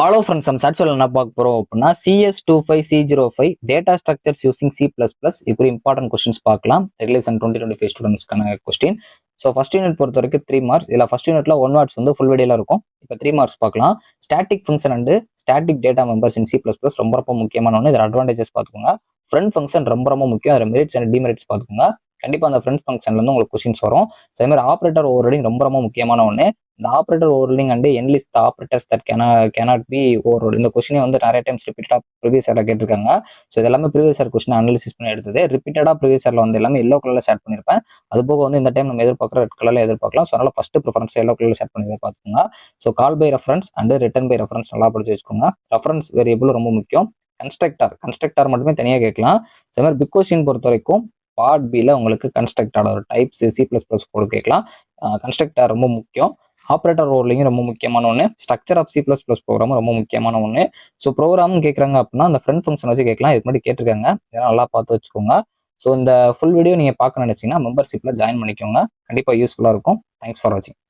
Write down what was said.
Hello friends, நம்ம சாட்சியில் என்ன பார்க்க போறோம் அப்படின்னா CS25C05 data structures using C++. இப்படி இம்பார்ட்டன்ட் கொஸ்டின்ஸ் பார்க்கலாம். ரெகுலேஷன் 2025 ஸ்டூடெண்ட்ஸ்க்கான கொஸ்டின். ஸோ ஃபர்ஸ்ட் யூனிட் பொறுத்த வரைக்கும் 3 மார்க்ஸ். இதில் ஃபர்ஸ்ட் யூனிட்ல 1 மார்க்ஸ் வந்து ஃபுல் வீடியோல இருக்கும். இப்போ 3 மார்க்ஸ் பார்க்கலாம். Static function and static data members in C++ ரொம்ப ரொம்ப முக்கியமான ஒன்று. இதில் அட்வான்டேஜஸ் பார்த்துக்கோங்க. ஃப்ரெண்ட் ஃபங்க்ஷன் ரொம்ப ரொம்ப முக்கியம். அதில் மெரிட்ஸ் அண்ட் டிமெரிட்ஸ் பார்த்துக்கோங்க. கண்டிப்பா அந்த ஃப்ரெண்ட் ஃபங்க்ஷன்ல இருந்து உங்களுக்கு கொஸ்டின்ஸ் வரும். அதே மாதிரி ஆப்ரேட்டர் ஓவர்ரைடிங் ரொம்ப ரொம்ப முக்கியமான ஒன்று. இந்த operator overriding and enlist operators that cannot be overrode. இந்த கொஸ்டினை வந்து நிறைய டைம்ஸ் ரிப்பீட்டடா ப்ரீவியஸ் இயர்ல கேட்டிருக்காங்க. ஸோ இது எல்லாமே ப்ரீவியஸ் இயர் கொஸ்டின் அனாலிசிஸ் பண்ணி எடுத்தது. ரிப்பீட்டடா ப்ரீவியஸ் இயர்ல வந்து எல்லாமே எல்லோ கலர்ல ஷேர் பண்ணிருப்பேன். அது போக வந்து இந்த டைம் நம்ம எதிர்பார்க்குற ரெட் கலர்ல எதிர்பார்க்கலாம். ஸோ அதனால ஃபர்ஸ்ட் ப்ரிஃபரன்ஸ் எல்லோ கலர்ல ஷேர் பண்ணி பார்த்துக்கோங்க. So call by reference and return by reference நல்லா படிச்சு வச்சுக்கோங்க. ரெஃபரன்ஸ் வேரியபிள் ரொம்ப முக்கியம். கன்ஸ்ட்ரக்டர் மட்டுமே தனியாக கேட்கலாம். அதே மாதிரி பிக் கொஸ்டின் பொறுத்த வரைக்கும் பார்ட் பில உங்களுக்கு கன்ஸ்ட்ரக்டர் ஒரு டைப்ஸ் C++ கோடு கேட்கலாம். கன்ஸ்ட்ரக்டர் ரொம்ப முக்கியம். ஆப்ரேட்டர் ஓவர்லிங் ரொம்ப முக்கியமான ஒன்று. ஸ்ட்ரக்சர் ஆஃப் C++ ப்ரோக்ராம் ரொம்ப முக்கியமான ஒன்று. ஸோ ப்ரோக்ராம் கேட்குறாங்க அப்படின்னா அந்த ஃப்ரெண்ட் ஃபங்க்ஷன் வச்சு கேட்கலாம். இதுக்கு முன்னாடி கேட்டிருக்காங்க. இதெல்லாம் நல்லா பார்த்து வச்சுக்கோங்க. ஸோ இந்த ஃபுல் வீடியோ நீங்கள் பார்க்க நினைச்சீங்கன்னா மெம்பர்ஷிப்ல ஜாயின் பண்ணிக்கோங்க. கண்டிப்பாக யூஸ்ஃபுல்லாக இருக்கும். தேங்க்ஸ் ஃபார் வாட்சிங்.